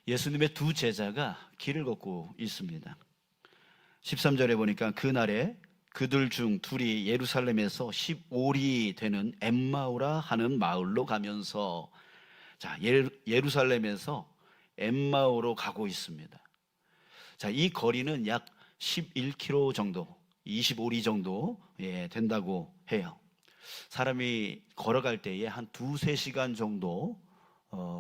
예수님의 두 제자가 길을 걷고 있습니다. 13절에 보니까 그날에 그들 중 둘이 예루살렘에서 15리 되는 엠마오라 하는 마을로 가면서, 자, 예루살렘에서 엠마오로 가고 있습니다. 자, 이 거리는 약 11km 정도, 25리 정도 된다고 해요. 사람이 걸어갈 때에 한 2-3시간 정도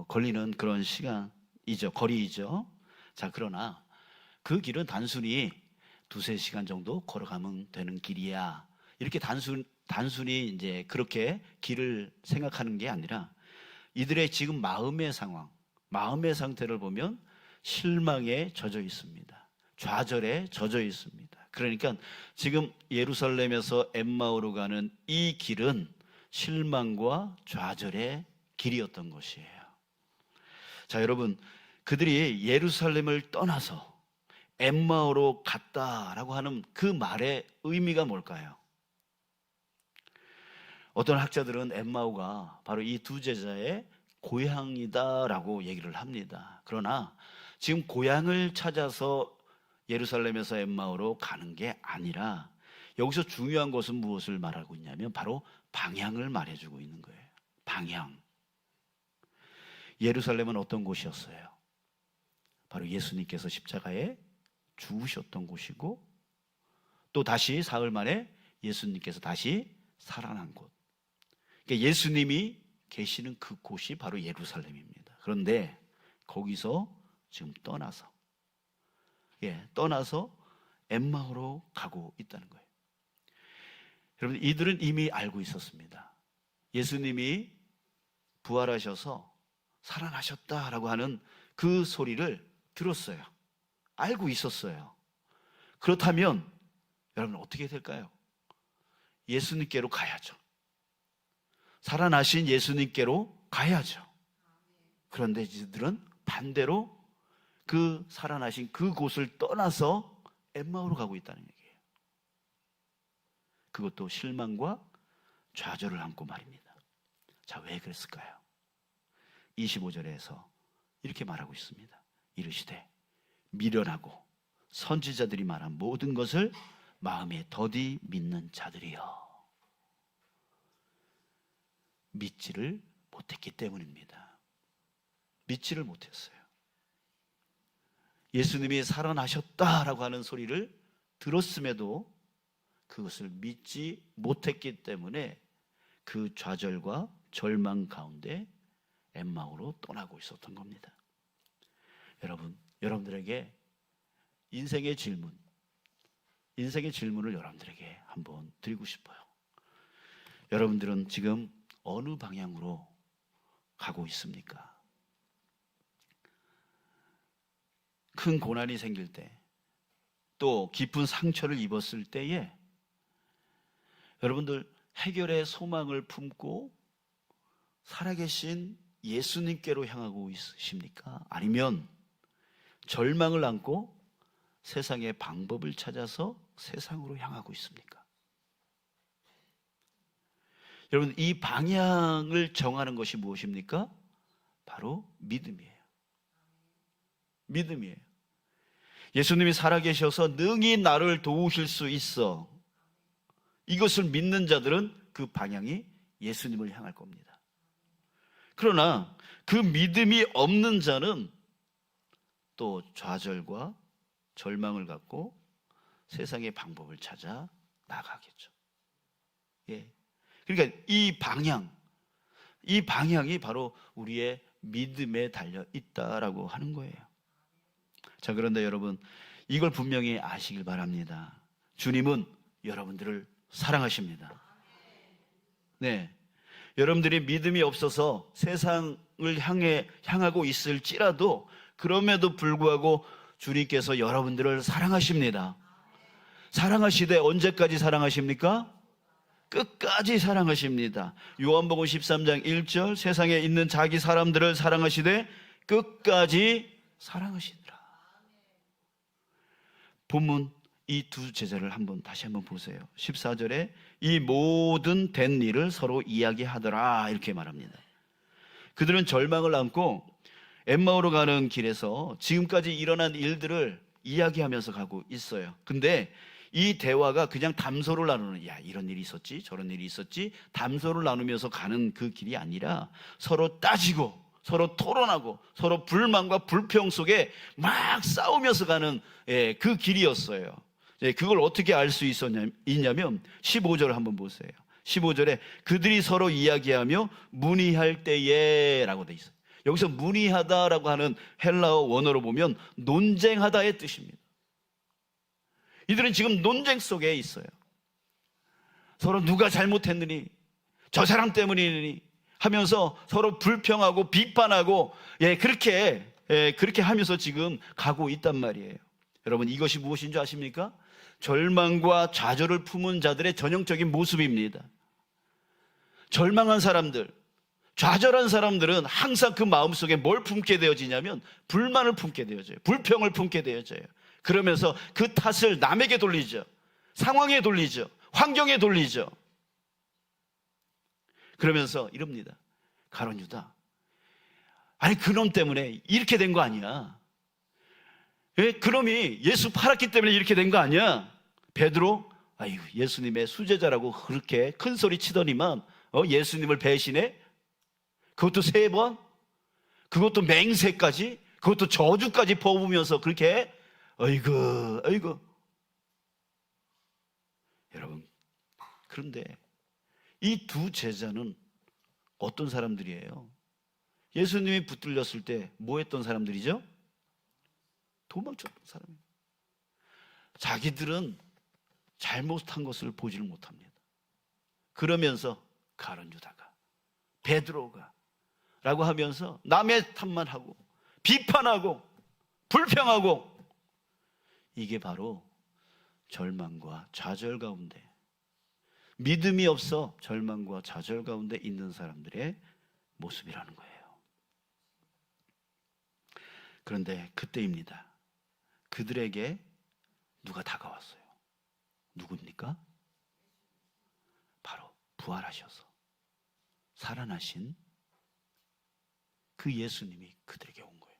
걸리는 그런 시간이죠. 거리이죠. 자, 그러나 그 길은 단순히 2-3시간 정도 걸어가면 되는 길이야, 이렇게 단순히 이제 그렇게 길을 생각하는 게 아니라 이들의 지금 마음의 상황, 마음의 상태를 보면 실망에 젖어 있습니다. 좌절에 젖어 있습니다. 그러니까 지금 예루살렘에서 엠마오로 가는 이 길은 실망과 좌절의 길이었던 것이에요. 자, 여러분, 그들이 예루살렘을 떠나서 엠마오로 갔다라고 하는 그 말의 의미가 뭘까요? 어떤 학자들은 엠마오가 바로 이 두 제자의 고향이다라고 얘기를 합니다. 그러나 지금 고향을 찾아서 예루살렘에서 엠마오로 가는 게 아니라 여기서 중요한 것은 무엇을 말하고 있냐면 바로 방향을 말해주고 있는 거예요. 방향. 예루살렘은 어떤 곳이었어요? 바로 예수님께서 십자가에 죽으셨던 곳이고, 또 다시 사흘 만에 예수님께서 다시 살아난 곳. 그러니까 예수님이 계시는 그 곳이 바로 예루살렘입니다. 그런데 거기서 지금 떠나서 엠마오로 가고 있다는 거예요. 여러분, 이들은 이미 알고 있었습니다. 예수님이 부활하셔서 살아나셨다라고 하는 그 소리를 들었어요. 알고 있었어요. 그렇다면 여러분 어떻게 될까요? 예수님께로 가야죠. 살아나신 예수님께로 가야죠. 그런데 이들은 반대로 그 살아나신 그곳을 떠나서 엠마오로 가고 있다는 얘기예요. 그것도 실망과 좌절을 안고 말입니다. 자, 왜 그랬을까요? 25절에서 이렇게 말하고 있습니다. 이르시되 미련하고 선지자들이 말한 모든 것을 마음에 더디 믿는 자들이여. 믿지를 못했기 때문입니다. 믿지를 못했어요. 예수님이 살아나셨다라고 하는 소리를 들었음에도 그것을 믿지 못했기 때문에 그 좌절과 절망 가운데 엠마오로 떠나고 있었던 겁니다. 여러분, 여러분들에게 인생의 질문을 여러분들에게 한번 드리고 싶어요. 여러분들은 지금 어느 방향으로 가고 있습니까? 큰 고난이 생길 때, 또 깊은 상처를 입었을 때에 여러분들 해결의 소망을 품고 살아계신 예수님께로 향하고 있으십니까? 아니면 절망을 안고 세상의 방법을 찾아서 세상으로 향하고 있습니까? 여러분, 이 방향을 정하는 것이 무엇입니까? 바로 믿음이에요. 믿음이에요. 예수님이 살아계셔서 능히 나를 도우실 수 있어. 이것을 믿는 자들은 그 방향이 예수님을 향할 겁니다. 그러나 그 믿음이 없는 자는 또 좌절과 절망을 갖고 세상의 방법을 찾아 나가겠죠. 그러니까 이 방향이 바로 우리의 믿음에 달려 있다라고 하는 거예요. 자, 그런데 여러분, 이걸 분명히 아시길 바랍니다. 주님은 여러분들을 사랑하십니다. 네, 여러분들이 믿음이 없어서 세상을 향하고 있을지라도 그럼에도 불구하고 주님께서 여러분들을 사랑하십니다. 사랑하시되 언제까지 사랑하십니까? 끝까지 사랑하십니다. 요한복음 13장 1절, 세상에 있는 자기 사람들을 사랑하시되 끝까지 사랑하시더라. 본문 이 두 제자를 다시 한번 보세요. 14절에 이 모든 된 일을 서로 이야기하더라 이렇게 말합니다. 그들은 절망을 안고 엠마오로 가는 길에서 지금까지 일어난 일들을 이야기하면서 가고 있어요. 근데 이 대화가 그냥 담소를 나누는, 야, 이런 일이 있었지, 저런 일이 있었지, 담소를 나누면서 가는 그 길이 아니라 서로 따지고 서로 토론하고 서로 불만과 불평 속에 막 싸우면서 가는 그 길이었어요. 그걸 어떻게 알 수 있냐면 15절 한번 보세요. 15절에 그들이 서로 이야기하며 문의할 때에 라고 돼 있어요. 여기서 문의하다라고 하는 헬라어 원어로 보면 논쟁하다의 뜻입니다. 이들은 지금 논쟁 속에 있어요. 서로 누가 잘못했느니, 저 사람 때문이니 하면서 서로 불평하고 비판하고 그렇게 하면서 지금 가고 있단 말이에요. 여러분, 이것이 무엇인 줄 아십니까? 절망과 좌절을 품은 자들의 전형적인 모습입니다. 절망한 사람들, 좌절한 사람들은 항상 그 마음속에 뭘 품게 되어지냐면 불만을 품게 되어져요. 불평을 품게 되어져요. 그러면서 그 탓을 남에게 돌리죠. 상황에 돌리죠. 환경에 돌리죠. 그러면서 이럽니다. 가룟 유다, 아니 그놈 때문에 이렇게 된 거 아니야. 그놈이 예수 팔았기 때문에 이렇게 된 거 아니야. 베드로, 아이고 예수님의 수제자라고 그렇게 큰 소리 치더니만 예수님을 배신해? 그것도 3번? 그것도 맹세까지? 그것도 저주까지 퍼부으면서 그렇게 아이고. 여러분, 그런데 이 두 제자는 어떤 사람들이에요? 예수님이 붙들렸을 때 뭐 했던 사람들이죠? 도망쳤던 사람이에요. 자기들은 잘못한 것을 보지를 못합니다. 그러면서 가룟 유다가, 베드로가 라고 하면서 남의 탓만 하고 비판하고 불평하고, 이게 바로 절망과 좌절 가운데, 믿음이 없어 절망과 좌절 가운데 있는 사람들의 모습이라는 거예요. 그런데 그때입니다. 그들에게 누가 다가왔어요. 누굽니까? 바로 부활하셔서 살아나신 그 예수님이 그들에게 온 거예요.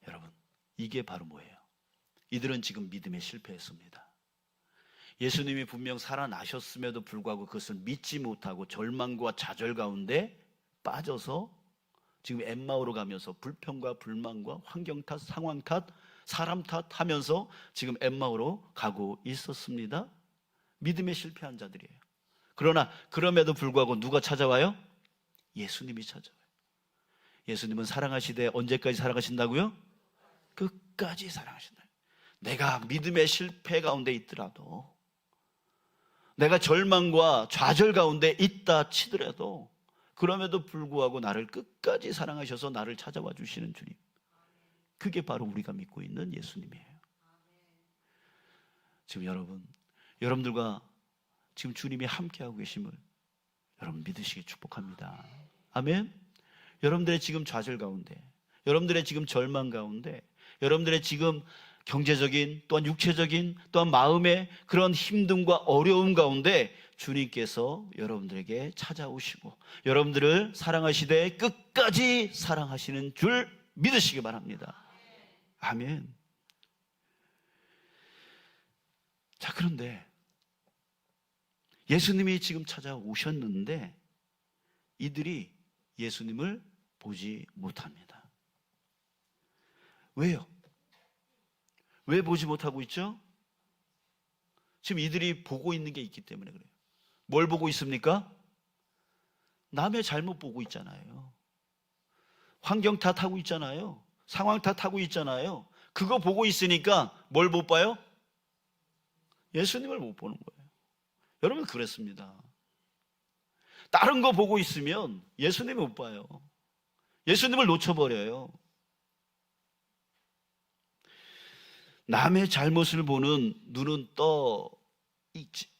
여러분, 이게 바로 뭐예요? 이들은 지금 믿음에 실패했습니다. 예수님이 분명 살아나셨음에도 불구하고 그것을 믿지 못하고 절망과 좌절 가운데 빠져서 지금 엠마오로 가면서 불평과 불만과 환경 탓, 상황 탓, 사람 탓 하면서 지금 엠마오로 가고 있었습니다. 믿음에 실패한 자들이에요. 그러나 그럼에도 불구하고 누가 찾아와요? 예수님이 찾아와요. 예수님은 사랑하시되 언제까지 사랑하신다고요? 끝까지 사랑하신다. 내가 믿음의 실패 가운데 있더라도, 내가 절망과 좌절 가운데 있다 치더라도, 그럼에도 불구하고 나를 끝까지 사랑하셔서 나를 찾아와 주시는 주님, 그게 바로 우리가 믿고 있는 예수님이에요. 지금 여러분들과 지금 주님이 함께하고 계심을 여러분 믿으시기 축복합니다. 아멘. 여러분들의 지금 좌절 가운데, 여러분들의 지금 절망 가운데, 여러분들의 지금 경제적인 또한 육체적인 또한 마음의 그런 힘듦과 어려움 가운데 주님께서 여러분들에게 찾아오시고 여러분들을 사랑하시되 끝까지 사랑하시는 줄 믿으시기 바랍니다. 아멘. 자, 그런데 예수님이 지금 찾아오셨는데 이들이 예수님을 보지 못합니다. 왜요? 왜 보지 못하고 있죠? 지금 이들이 보고 있는 게 있기 때문에 그래요. 뭘 보고 있습니까? 남의 잘못 보고 있잖아요. 환경 탓하고 있잖아요. 상황 탓하고 있잖아요. 그거 보고 있으니까 뭘 못 봐요? 예수님을 못 보는 거예요. 여러분, 그랬습니다. 다른 거 보고 있으면 예수님을 못 봐요. 예수님을 놓쳐버려요. 남의 잘못을 보는 눈은 떠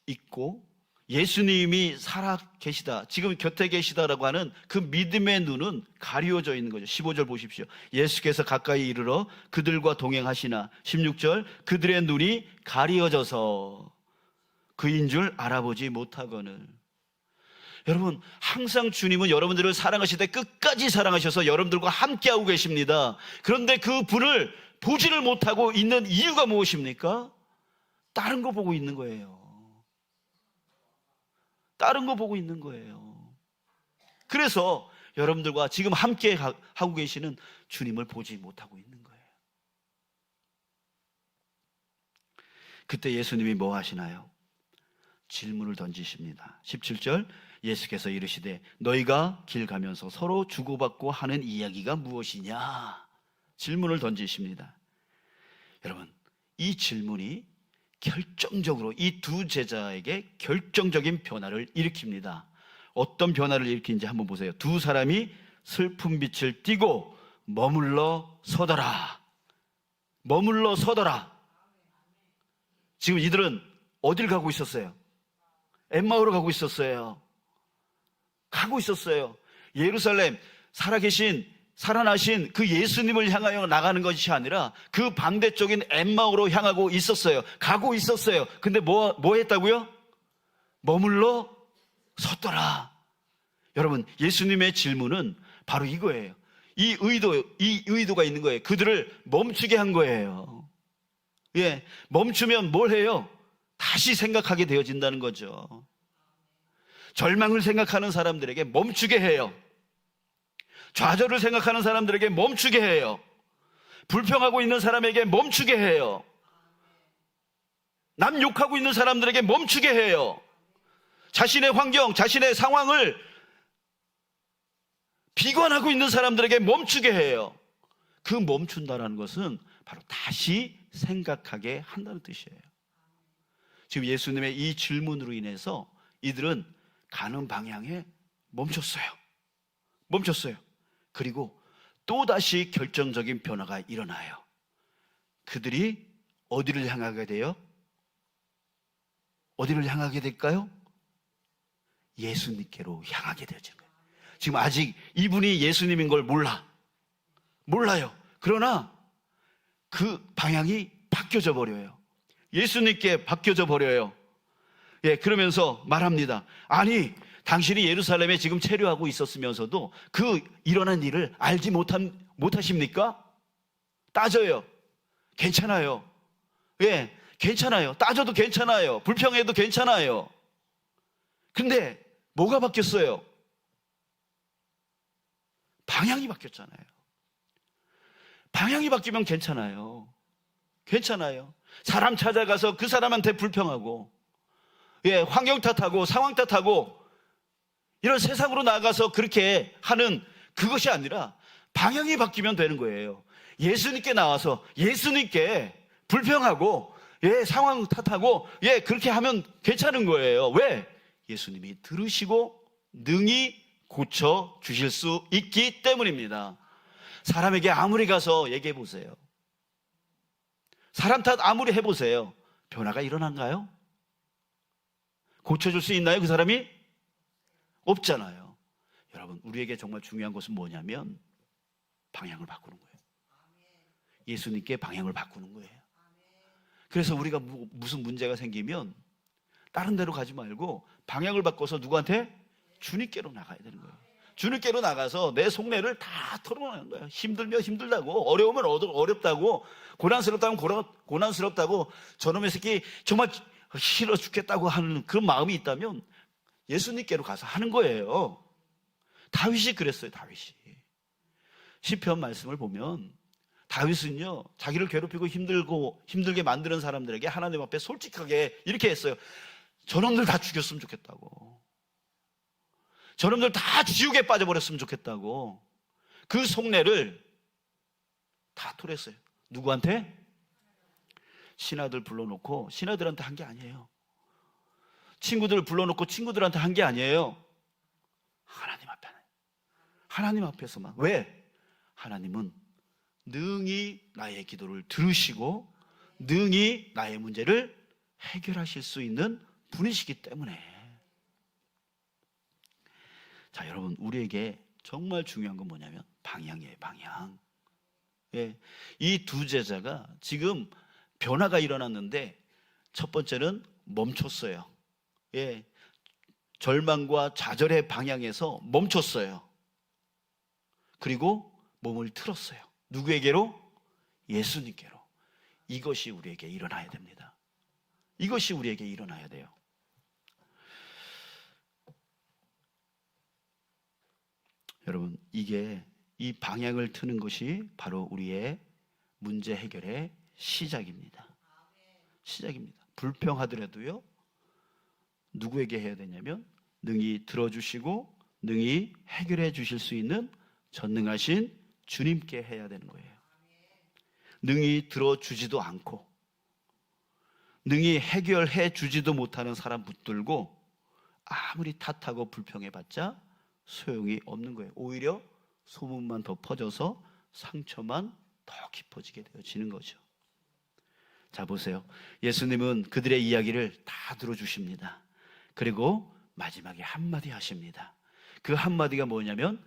있고 예수님이 살아 계시다, 지금 곁에 계시다라고 하는 그 믿음의 눈은 가리워져 있는 거죠. 15절 보십시오. 예수께서 가까이 이르러 그들과 동행하시나 16절 그들의 눈이 가리워져서 그인 줄 알아보지 못하거늘. 여러분, 항상 주님은 여러분들을 사랑하시되 끝까지 사랑하셔서 여러분들과 함께하고 계십니다. 그런데 그 분을 보지를 못하고 있는 이유가 무엇입니까? 다른 거 보고 있는 거예요. 다른 거 보고 있는 거예요. 그래서 여러분들과 지금 함께 하고 계시는 주님을 보지 못하고 있는 거예요. 그때 예수님이 뭐 하시나요? 질문을 던지십니다. 17절, 예수께서 이르시되 너희가 길 가면서 서로 주고받고 하는 이야기가 무엇이냐? 질문을 던지십니다. 여러분, 이 질문이 결정적으로 이 두 제자에게 결정적인 변화를 일으킵니다. 어떤 변화를 일으키는지 한번 보세요. 두 사람이 슬픈 빛을 띠고 머물러 서더라. 머물러 서더라. 지금 이들은 어딜 가고 있었어요? 엠마오로 가고 있었어요. 가고 있었어요. 예루살렘, 살아나신 그 예수님을 향하여 나가는 것이 아니라 그 반대쪽인 엠마오로 향하고 있었어요. 가고 있었어요. 근데 뭐 했다고요? 머물러 섰더라. 여러분, 예수님의 질문은 바로 이거예요. 이 의도가 있는 거예요. 그들을 멈추게 한 거예요. 예, 멈추면 뭘 해요? 다시 생각하게 되어진다는 거죠. 절망을 생각하는 사람들에게 멈추게 해요. 좌절을 생각하는 사람들에게 멈추게 해요. 불평하고 있는 사람에게 멈추게 해요. 남 욕하고 있는 사람들에게 멈추게 해요. 자신의 환경, 자신의 상황을 비관하고 있는 사람들에게 멈추게 해요. 그 멈춘다라는 것은 바로 다시 생각하게 한다는 뜻이에요. 지금 예수님의 이 질문으로 인해서 이들은 가는 방향에 멈췄어요. 그리고 또다시 결정적인 변화가 일어나요. 그들이 어디를 향하게 돼요? 어디를 향하게 될까요? 예수님께로 향하게 되죠. 지금 아직 이분이 예수님인 걸 몰라요. 그러나 그 방향이 바뀌어져 버려요. 예수님께 바뀌어져 버려요. 예, 그러면서 말합니다. 아니, 당신이 예루살렘에 지금 체류하고 있었으면서도 그 일어난 일을 알지 못하십니까? 따져요. 괜찮아요. 예, 괜찮아요. 따져도 괜찮아요. 불평해도 괜찮아요. 근데 뭐가 바뀌었어요? 방향이 바뀌었잖아요. 방향이 바뀌면 괜찮아요. 사람 찾아가서 그 사람한테 불평하고, 예, 환경 탓하고 상황 탓하고 이런 세상으로 나가서 그렇게 하는 그것이 아니라 방향이 바뀌면 되는 거예요. 예수님께 나와서 예수님께 불평하고, 예, 상황 탓하고, 예, 그렇게 하면 괜찮은 거예요. 왜? 예수님이 들으시고 능히 고쳐 주실 수 있기 때문입니다. 사람에게 아무리 가서 얘기해 보세요. 사람 탓 아무리 해보세요. 변화가 일어난가요? 고쳐줄 수 있나요? 그 사람이? 없잖아요. 여러분, 우리에게 정말 중요한 것은 뭐냐면 방향을 바꾸는 거예요. 예수님께 방향을 바꾸는 거예요. 그래서 우리가 무슨 문제가 생기면 다른 데로 가지 말고 방향을 바꿔서 누구한테? 주님께로 나가야 되는 거예요. 주님께로 나가서 내 속내를 다 털어놓는 거예요. 힘들면 힘들다고, 어려우면 어렵다고, 고난스럽다면 고난스럽다고, 저놈의 새끼 정말 싫어 죽겠다고 하는 그런 마음이 있다면 예수님께로 가서 하는 거예요. 다윗이 그랬어요. 다윗이 시편 말씀을 보면 다윗은요, 자기를 괴롭히고 힘들게 만드는 사람들에게 하나님 앞에 솔직하게 이렇게 했어요. 저놈들 다 죽였으면 좋겠다고, 저놈들 다 지옥에 빠져버렸으면 좋겠다고. 그 속내를 다 토했어요. 누구한테? 신하들 불러놓고 신하들한테 한 게 아니에요. 친구들 불러놓고 친구들한테 한 게 아니에요. 하나님 앞에서만. 왜? 하나님은 능히 나의 기도를 들으시고 능히 나의 문제를 해결하실 수 있는 분이시기 때문에. 자, 여러분, 우리에게 정말 중요한 건 뭐냐면 방향이에요. 방향. 예, 이 두 제자가 지금 변화가 일어났는데 첫 번째는 멈췄어요. 예, 절망과 좌절의 방향에서 멈췄어요. 그리고 몸을 틀었어요. 누구에게로? 예수님께로. 이것이 우리에게 일어나야 됩니다. 이것이 우리에게 일어나야 돼요. 여러분, 이 방향을 트는 것이 바로 우리의 문제 해결의 시작입니다. 시작입니다. 불평하더라도요, 누구에게 해야 되냐면 능히 들어주시고 능히 해결해 주실 수 있는 전능하신 주님께 해야 되는 거예요. 능히 들어주지도 않고 능히 해결해 주지도 못하는 사람 붙들고 아무리 탓하고 불평해봤자 소용이 없는 거예요. 오히려 소문만 더 퍼져서 상처만 더 깊어지게 되어지는 거죠. 자, 보세요. 예수님은 그들의 이야기를 다 들어주십니다. 그리고 마지막에 한마디 하십니다. 그 한마디가 뭐냐면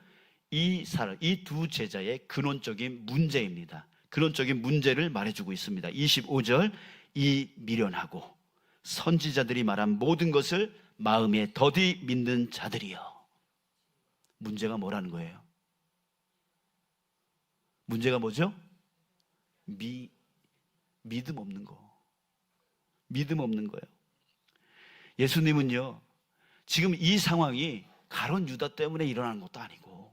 이 두 제자의 근원적인 문제입니다. 근원적인 문제를 말해주고 있습니다. 25절, 이 미련하고 선지자들이 말한 모든 것을 마음에 더디 믿는 자들이여. 문제가 뭐라는 거예요? 문제가 뭐죠? 믿음 없는 거. 믿음 없는 거예요. 예수님은요, 지금 이 상황이 가룟 유다 때문에 일어난 것도 아니고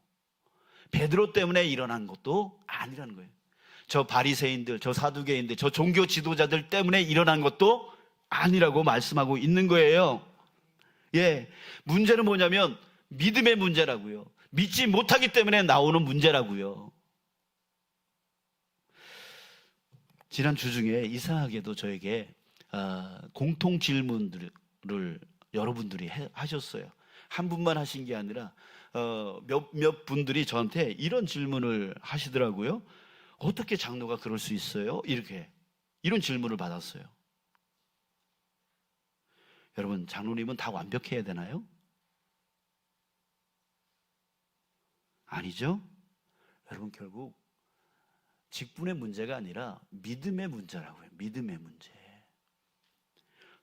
베드로 때문에 일어난 것도 아니라는 거예요. 저 바리새인들, 저 사두개인들, 저 종교 지도자들 때문에 일어난 것도 아니라고 말씀하고 있는 거예요. 예, 문제는 뭐냐면 믿음의 문제라고요. 믿지 못하기 때문에 나오는 문제라고요. 지난 주 중에 이상하게도 저에게 공통 질문들을 여러분들이 하셨어요. 한 분만 하신 게 아니라 몇 분들이 저한테 이런 질문을 하시더라고요. 어떻게 장로가 그럴 수 있어요? 이런 질문을 받았어요. 여러분, 장로님은 다 완벽해야 되나요? 아니죠? 여러분, 결국 직분의 문제가 아니라 믿음의 문제라고요. 믿음의 문제.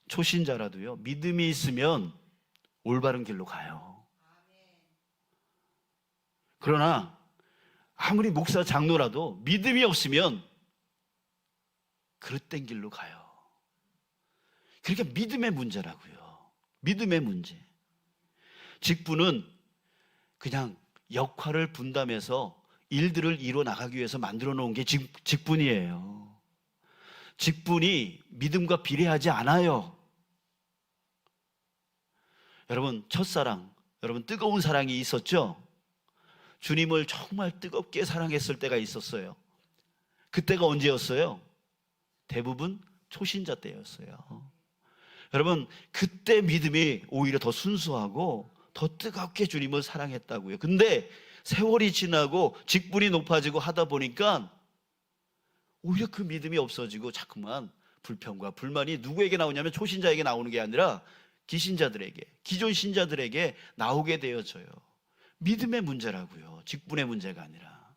초신자라도요, 믿음이 있으면 올바른 길로 가요. 그러나 아무리 목사 장로라도 믿음이 없으면 그릇된 길로 가요. 그러니까 믿음의 문제라고요. 믿음의 문제. 직분은 그냥 역할을 분담해서 일들을 이루어 나가기 위해서 만들어 놓은 게 직분이에요. 직분이 믿음과 비례하지 않아요. 여러분, 첫사랑, 여러분 뜨거운 사랑이 있었죠? 주님을 정말 뜨겁게 사랑했을 때가 있었어요. 그때가 언제였어요? 대부분 초신자 때였어요. 여러분, 그때 믿음이 오히려 더 순수하고 더 뜨겁게 주님을 사랑했다고요. 근데 세월이 지나고 직분이 높아지고 하다 보니까 오히려 그 믿음이 없어지고 자꾸만 불평과 불만이 누구에게 나오냐면 초신자에게 나오는 게 아니라 기신자들에게, 기존 신자들에게 나오게 되어져요. 믿음의 문제라고요. 직분의 문제가 아니라.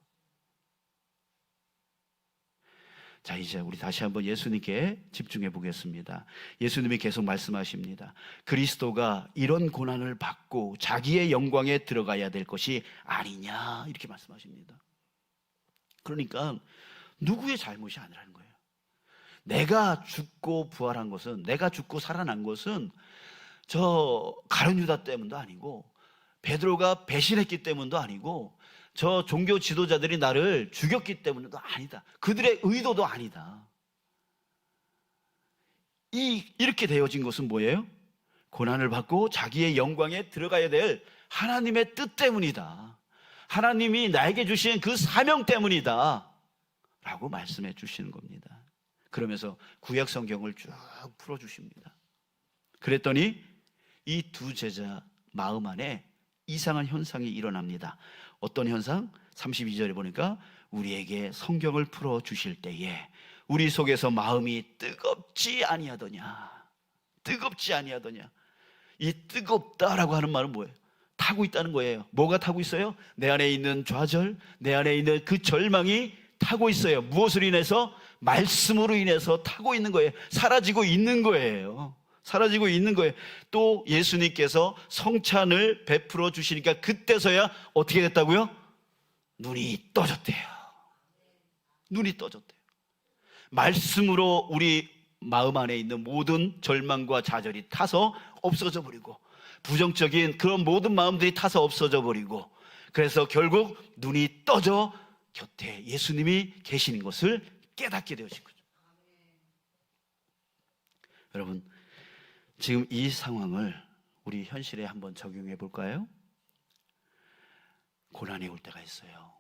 자, 이제 우리 다시 한번 예수님께 집중해 보겠습니다. 예수님이 계속 말씀하십니다. 그리스도가 이런 고난을 받고 자기의 영광에 들어가야 될 것이 아니냐, 이렇게 말씀하십니다. 그러니까 누구의 잘못이 아니라는 거예요. 내가 죽고 부활한 것은, 내가 죽고 살아난 것은 저 가룟 유다 때문도 아니고 베드로가 배신했기 때문도 아니고 저 종교 지도자들이 나를 죽였기 때문도 아니다. 그들의 의도도 아니다. 이렇게 되어진 것은 뭐예요? 고난을 받고 자기의 영광에 들어가야 될 하나님의 뜻 때문이다. 하나님이 나에게 주신 그 사명 때문이다 라고 말씀해 주시는 겁니다. 그러면서 구약 성경을 쭉 풀어주십니다. 그랬더니 이 두 제자 마음 안에 이상한 현상이 일어납니다. 어떤 현상? 32절에 보니까 우리에게 성경을 풀어주실 때에 우리 속에서 마음이 뜨겁지 아니하더냐. 뜨겁지 아니하더냐. 이 뜨겁다라고 하는 말은 뭐예요? 타고 있다는 거예요. 뭐가 타고 있어요? 내 안에 있는 좌절, 내 안에 있는 그 절망이 타고 있어요. 무엇으로 인해서? 말씀으로 인해서 타고 있는 거예요. 사라지고 있는 거예요. 사라지고 있는 거예요. 또 예수님께서 성찬을 베풀어 주시니까 그때서야 어떻게 됐다고요? 눈이 떠졌대요. 눈이 떠졌대요. 말씀으로 우리 마음 안에 있는 모든 절망과 좌절이 타서 없어져 버리고, 부정적인 그런 모든 마음들이 타서 없어져 버리고, 그래서 결국 눈이 떠져 곁에 예수님이 계시는 것을 깨닫게 되어진 거죠. 여러분, 지금 이 상황을 우리 현실에 한번 적용해 볼까요? 고난이 올 때가 있어요.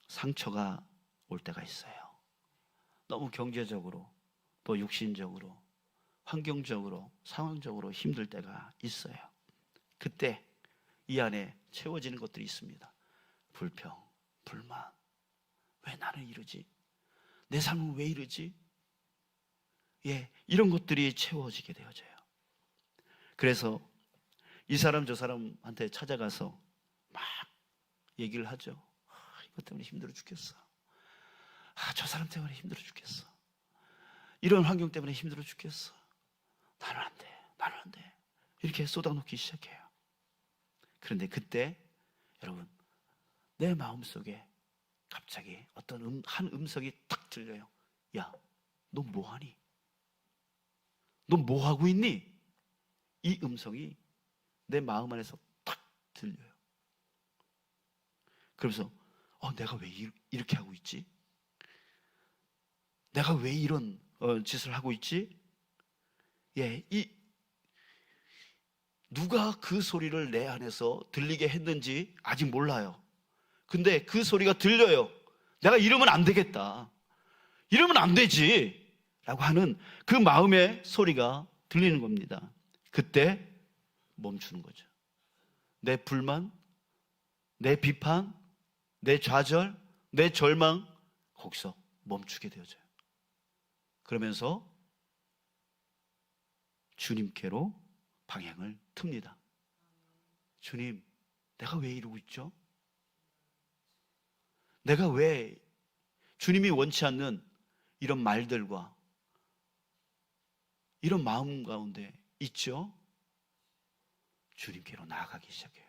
상처가 올 때가 있어요. 너무 경제적으로, 또 육신적으로, 환경적으로, 상황적으로 힘들 때가 있어요. 그때 이 안에 채워지는 것들이 있습니다. 불평, 불만. 왜 나는 이러지? 내 삶은 왜 이러지? 이런 것들이 채워지게 되어져요. 그래서 이 사람 저 사람한테 찾아가서 막 얘기를 하죠. 이것 때문에 힘들어 죽겠어. 저 사람 때문에 힘들어 죽겠어. 이런 환경 때문에 힘들어 죽겠어. 나는 안 돼. 나는 안 돼. 이렇게 쏟아놓기 시작해요. 그런데 그때 여러분, 내 마음속에 갑자기 어떤 한 음성이 탁 들려요. 야, 너 뭐하니? 너 뭐하고 있니? 이 음성이 내 마음 안에서 탁 들려요. 그러면서 내가 왜 이렇게 하고 있지? 내가 왜 이런 짓을 하고 있지? 누가 그 소리를 내 안에서 들리게 했는지 아직 몰라요. 근데 그 소리가 들려요. 내가 이러면 안 되겠다. 이러면 안 되지. 라고 하는 그 마음의 소리가 들리는 겁니다. 그때 멈추는 거죠. 내 불만, 내 비판, 내 좌절, 내 절망, 거기서 멈추게 되어져요. 그러면서 주님께로 방향을 틉니다. 주님, 내가 왜 이러고 있죠? 내가 왜 주님이 원치 않는 이런 말들과 이런 마음 가운데 있죠? 주님께로 나아가기 시작해요.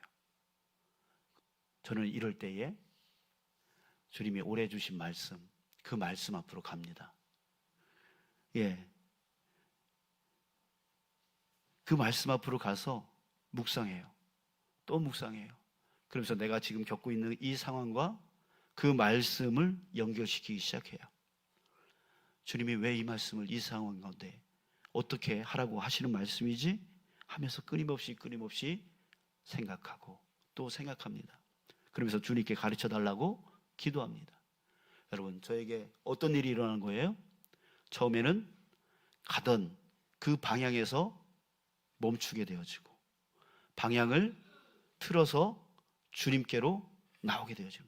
저는 이럴 때에 주님이 오래 주신 말씀, 그 말씀 앞으로 갑니다. 그 말씀 앞으로 가서 묵상해요. 또 묵상해요. 그러면서 내가 지금 겪고 있는 이 상황과 그 말씀을 연결시키기 시작해요. 주님이 왜 이 말씀을 이 상황 가운데 어떻게 하라고 하시는 말씀이지? 하면서 끊임없이 생각하고 또 생각합니다. 그러면서 주님께 가르쳐 달라고 기도합니다. 여러분, 저에게 어떤 일이 일어난 거예요? 처음에는 가던 그 방향에서 멈추게 되어지고, 방향을 틀어서 주님께로 나오게 되어지고,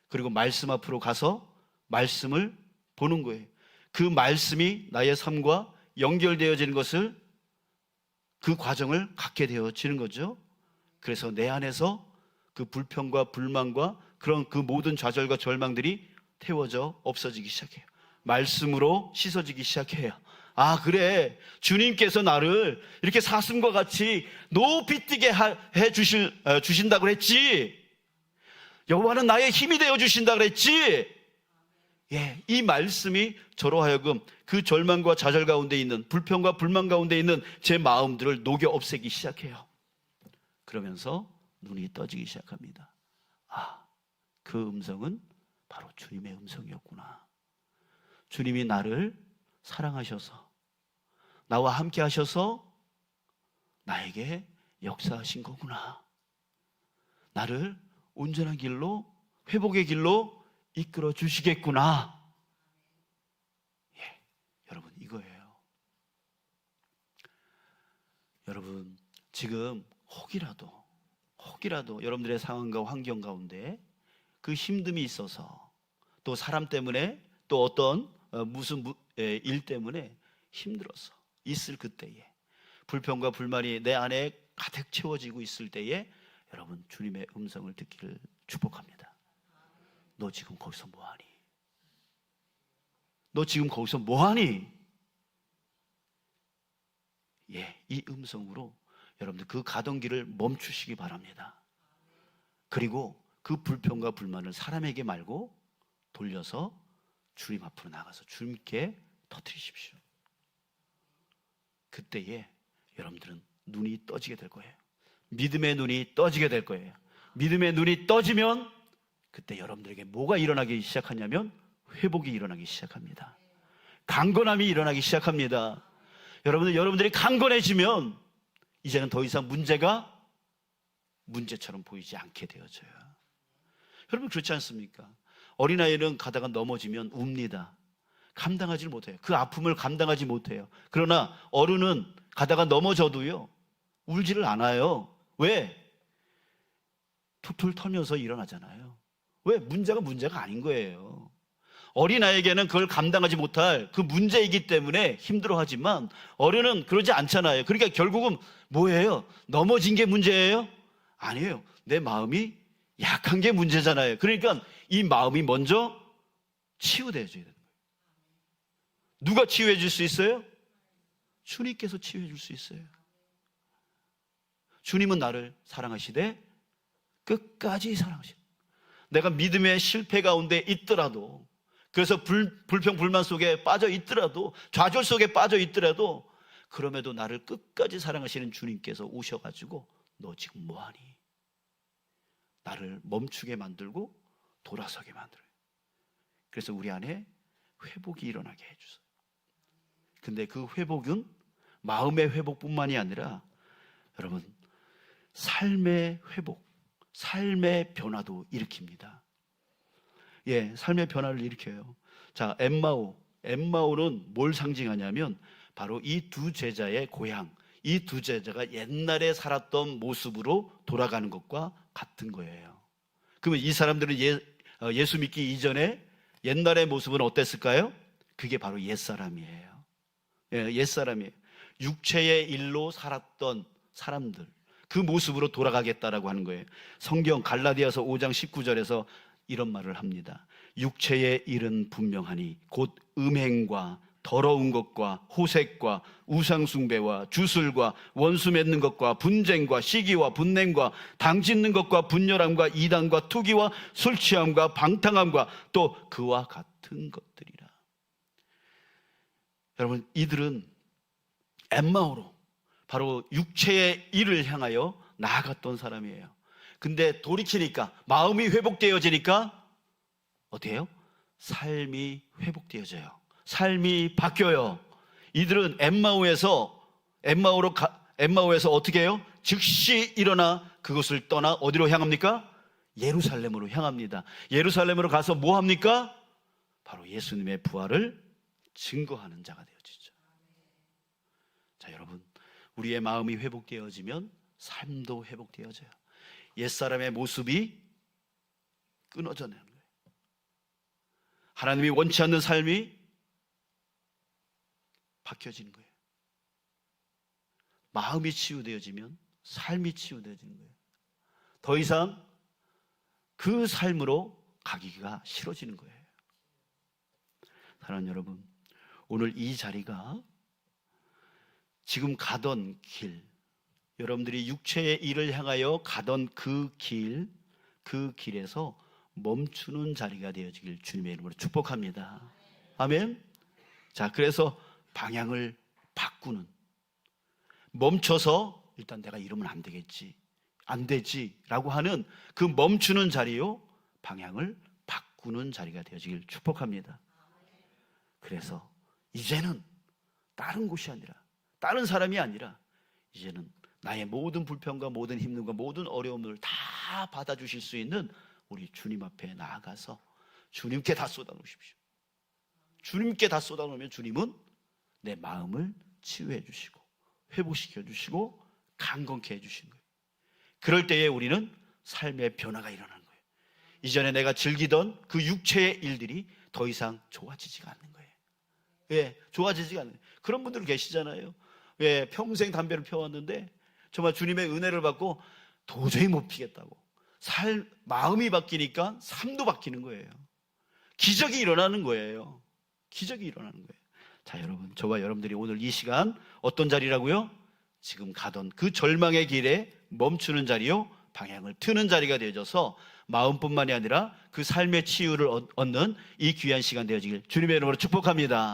그리고 말씀 앞으로 가서 말씀을 보는 거예요. 그 말씀이 나의 삶과 연결되어지는 것을, 그 과정을 갖게 되어지는 거죠. 그래서 내 안에서 그 불평과 불만과 그런 그 모든 좌절과 절망들이 태워져 없어지기 시작해요. 말씀으로 씻어지기 시작해요. 그래, 주님께서 나를 이렇게 사슴과 같이 높이 뛰게 주신다고 그랬지. 여호와는 나의 힘이 되어 주신다고 그랬지. 이 말씀이 저로 하여금 그 절망과 좌절 가운데 있는, 불평과 불만 가운데 있는 제 마음들을 녹여 없애기 시작해요. 그러면서 눈이 떠지기 시작합니다. 그 음성은 바로 주님의 음성이었구나. 주님이 나를 사랑하셔서, 나와 함께 하셔서 나에게 역사하신 거구나. 나를 온전한 길로, 회복의 길로 이끌어 주시겠구나. 여러분, 이거예요. 여러분, 지금 혹이라도 여러분들의 상황과 환경 가운데 그 힘듦이 있어서, 또 사람 때문에, 또 어떤 무슨 일 때문에 힘들어서 있을 그때에, 불평과 불만이 내 안에 가득 채워지고 있을 때에 여러분, 주님의 음성을 듣기를 축복합니다. 너 지금 거기서 뭐하니? 너 지금 거기서 뭐하니? 이 음성으로 여러분들 그 가던 길을 멈추시기 바랍니다. 그리고 그 불평과 불만을 사람에게 말고 돌려서 주님 앞으로 나가서 주님께 터뜨리십시오. 그때에 여러분들은 눈이 떠지게 될 거예요. 믿음의 눈이 떠지게 될 거예요. 믿음의 눈이 떠지면 그때 여러분들에게 뭐가 일어나기 시작하냐면 회복이 일어나기 시작합니다. 강건함이 일어나기 시작합니다. 여러분들이 강건해지면 이제는 더 이상 문제가 문제처럼 보이지 않게 되어져요. 여러분 그렇지 않습니까? 어린아이는 가다가 넘어지면 웁니다. 감당하지 못해요. 그 아픔을 감당하지 못해요. 그러나 어른은 가다가 넘어져도요 울지를 않아요. 왜? 툴툴 털면서 일어나잖아요. 왜? 문제가 아닌 거예요. 어린아이에게는 그걸 감당하지 못할 그 문제이기 때문에 힘들어하지만 어른은 그러지 않잖아요. 그러니까 결국은 뭐예요? 넘어진 게 문제예요? 아니에요. 내 마음이 약한 게 문제잖아요. 그러니까 이 마음이 먼저 치유되어져야 되는 거예요. 누가 치유해 줄 수 있어요? 주님께서 치유해 줄 수 있어요. 주님은 나를 사랑하시되 끝까지 사랑하시네. 내가 믿음의 실패 가운데 있더라도, 그래서 불평 불만 속에 빠져 있더라도, 좌절 속에 빠져 있더라도, 그럼에도 나를 끝까지 사랑하시는 주님께서 오셔가지고 너 지금 뭐하니? 나를 멈추게 만들고 돌아서게 만들어요. 그래서 우리 안에 회복이 일어나게 해주세요. 근데 그 회복은 마음의 회복뿐만이 아니라 여러분 삶의 회복, 삶의 변화도 일으킵니다. 예, 삶의 변화를 일으켜요. 자, 엠마오는 뭘 상징하냐면 바로 이 두 제자의 고향, 이 두 제자가 옛날에 살았던 모습으로 돌아가는 것과 같은 거예요. 그러면 이 사람들은 예수 믿기 이전에 옛날의 모습은 어땠을까요? 그게 바로 옛사람이에요. 예, 옛사람이에요. 육체의 일로 살았던 사람들, 그 모습으로 돌아가겠다라고 하는 거예요. 성경 갈라디아서 5장 19절에서 이런 말을 합니다. 육체의 일은 분명하니 곧 음행과 더러운 것과 호색과 우상숭배와 주술과 원수 맺는 것과 분쟁과 시기와 분냄과 당짓는 것과 분열함과 이단과 투기와 술 취함과 방탕함과 또 그와 같은 것들이라. 여러분, 이들은 엠마오로 바로 육체의 일을 향하여 나아갔던 사람이에요. 근데 돌이키니까, 마음이 회복되어지니까 어때요? 삶이 회복되어져요. 삶이 바뀌어요. 이들은 엠마오에서 어떻게 해요? 즉시 일어나 그것을 떠나 어디로 향합니까? 예루살렘으로 향합니다. 예루살렘으로 가서 뭐 합니까? 바로 예수님의 부활을 증거하는 자가 되어지죠. 자, 여러분, 우리의 마음이 회복되어지면 삶도 회복되어져요. 옛사람의 모습이 끊어져내는 거예요. 하나님이 원치 않는 삶이 바뀌어지는 거예요. 마음이 치유되어지면 삶이 치유되어지는 거예요. 더 이상 그 삶으로 가기가 싫어지는 거예요. 사랑하는 여러분, 오늘 이 자리가 지금 가던 길, 여러분들이 육체의 일을 향하여 가던 그 길에서 멈추는 자리가 되어지길 주님의 이름으로 축복합니다. 아멘. 자, 그래서 방향을 바꾸는, 멈춰서 일단 내가 이러면 안 되지 라고 하는 그 멈추는 자리요, 방향을 바꾸는 자리가 되어지길 축복합니다. 그래서 이제는 다른 곳이 아니라, 다른 사람이 아니라, 이제는 나의 모든 불평과 모든 힘듦과 모든 어려움을 다 받아주실 수 있는 우리 주님 앞에 나아가서 주님께 다 쏟아놓으십시오. 주님께 다 쏟아놓으면 주님은 내 마음을 치유해 주시고 회복시켜 주시고 강건케 해 주시는 거예요. 그럴 때에 우리는 삶의 변화가 일어나는 거예요. 이전에 내가 즐기던 그 육체의 일들이 더 이상 좋아지지가 않는 거예요. 예, 좋아지지가 않는 거예요. 그런 분들 계시잖아요. 예, 평생 담배를 펴왔는데 정말 주님의 은혜를 받고 도저히 못 피겠다고 마음이 바뀌니까 삶도 바뀌는 거예요. 기적이 일어나는 거예요. 기적이 일어나는 거예요. 자, 여러분, 저와 여러분들이 오늘 이 시간 어떤 자리라고요? 지금 가던 그 절망의 길에 멈추는 자리요, 방향을 트는 자리가 되어져서 마음뿐만이 아니라 그 삶의 치유를 얻는 이 귀한 시간 되어지길 주님의 이름으로 축복합니다.